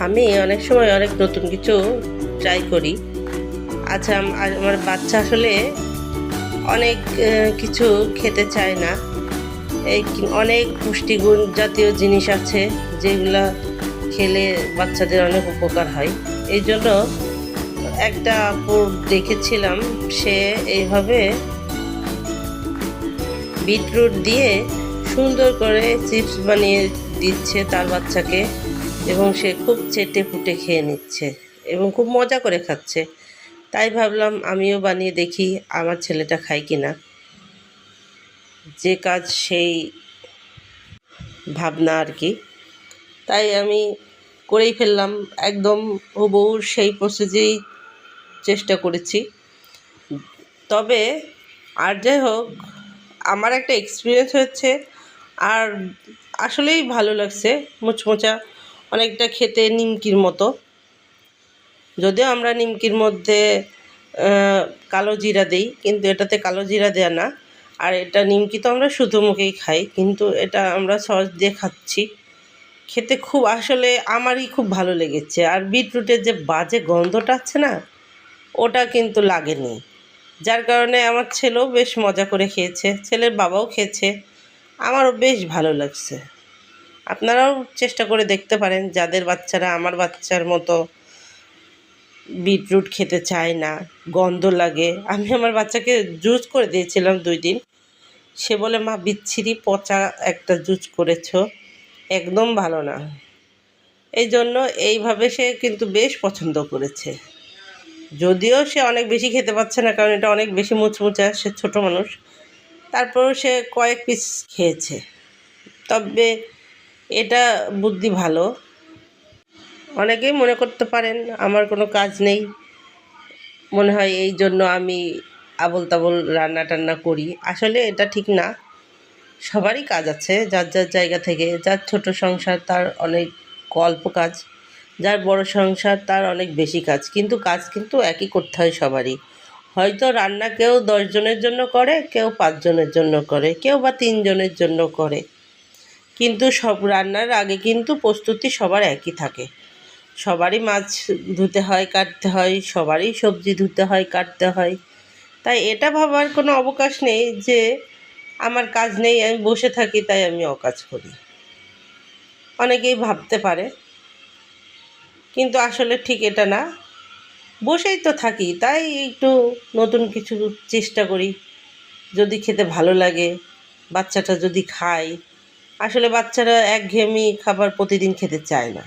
আমি অনেক সময় অনেক নতুন কিছু ট্রাই করি। আচ্ছা, আমার বাচ্চা আসলে অনেক কিছু খেতে চায় না। অনেক পুষ্টিগুণ জাতীয় জিনিস আছে যেগুলা খেলে বাচ্চাদের অনেক উপকার হয়। এই জন্য একটা আপুর দেখেছিলাম, সে এইভাবে বিটরুট দিয়ে সুন্দর করে চিপস বানিয়ে দিচ্ছে তার বাচ্চাকে, এবং সে খুব চেটে পুটে খেয়ে নিচ্ছে এবং খুব মজা করে খাচ্ছে। তাই ভাবলাম আমিও বানিয়ে দেখি আমার ছেলেটা খায় কিনা। যে কাজ সেই ভাবনা আর কি। তাই আমি করেই ফেললাম, একদম হুবহু সেই প্রসেসেই চেষ্টা করেছি। তবে আর যাই হোক, আমার একটা এক্সপিরিয়েন্স হচ্ছে, আর আসলেই ভালো লাগছে। মুচমোচা, অনেকটা খেতে নিমকির মতো। যদিও আমরা নিমকির মধ্যে কালো জিরা দিই, কিন্তু এটাতে কালো জিরা দেয়া না। আর এটা নিমকি তো আমরা শুধু মুখেই খাই, কিন্তু এটা আমরা সস দিয়ে খাচ্ছি। খেতে খুব আসলে আমারই খুব ভালো লেগেছে। আর বিটরুটের যে বাজে গন্ধটা আছে না, ওটা কিন্তু লাগেনি। যার কারণে আমার ছেলেও বেশ মজা করে খেয়েছে, ছেলের বাবাও খেয়েছে, আমারও বেশ ভালো লাগছে। আপনারাও চেষ্টা করে দেখতে পারেন, যাদের বাচ্চারা আমার বাচ্চার মতো বিটরুট খেতে চায় না, গন্ধ লাগে। আমি আমার বাচ্চাকে জুস করে দিয়েছিলাম 2 দিন। সে বলে, মা বিচ্ছিরি পচা একটা জুস করেছো, একদম ভালো না। এই জন্য এইভাবে সে কিন্তু বেশ পছন্দ করেছে। যদিও সে অনেক বেশি খেতে পারছে না, কারণ এটা অনেক বেশি মুচমুচা, সে ছোটো মানুষ। তারপরেও সে কয়েক পিস খেয়েছে। তবে এটা বুদ্ধি ভালো। অনেকেই মনে করতে পারেন আমার কোনো কাজ নেই, মনে হয় এই জন্য আমি আবোল তাবোল রান্না টান্না করি। আসলে এটা ঠিক না। সবারই কাজ আছে, যার যার জায়গা থেকে। যার ছোট সংসার তার অনেক অল্প কাজ, যার বড় সংসার তার অনেক বেশি কাজ, কিন্তু কাজ কিন্তু একই করতে হয় সবারই। হয়তো রান্না কেউ 10 জনের জন্য করে, কেউ 5 জনের জন্য করে, কেউ বা 3 জনের জন্য করে, কিন্তু সব রান্নার আগে কিন্তু প্রস্তুতি সবার একই থাকে। সবারই মাছ ধুতে হয়, কাটতে হয়, সবারই সবজি ধুতে হয়, কাটতে হয়। তাই এটা ভাবার কোনো অবকাশ নেই যে আমার কাজ নেই, আমি বসে থাকি তাই আমি অকাজ করি। অনেকেই ভাবতে পারে, কিন্তু আসলে ঠিক এটা না। বসেই তো থাকি, তাই একটু নতুন কিছু চেষ্টা করি। যদি খেতে ভালো লাগে, বাচ্চাটা যদি খায়। আসলে বাচ্চারা একঘেয়েমি খাবার প্রতিদিন খেতে চায় না।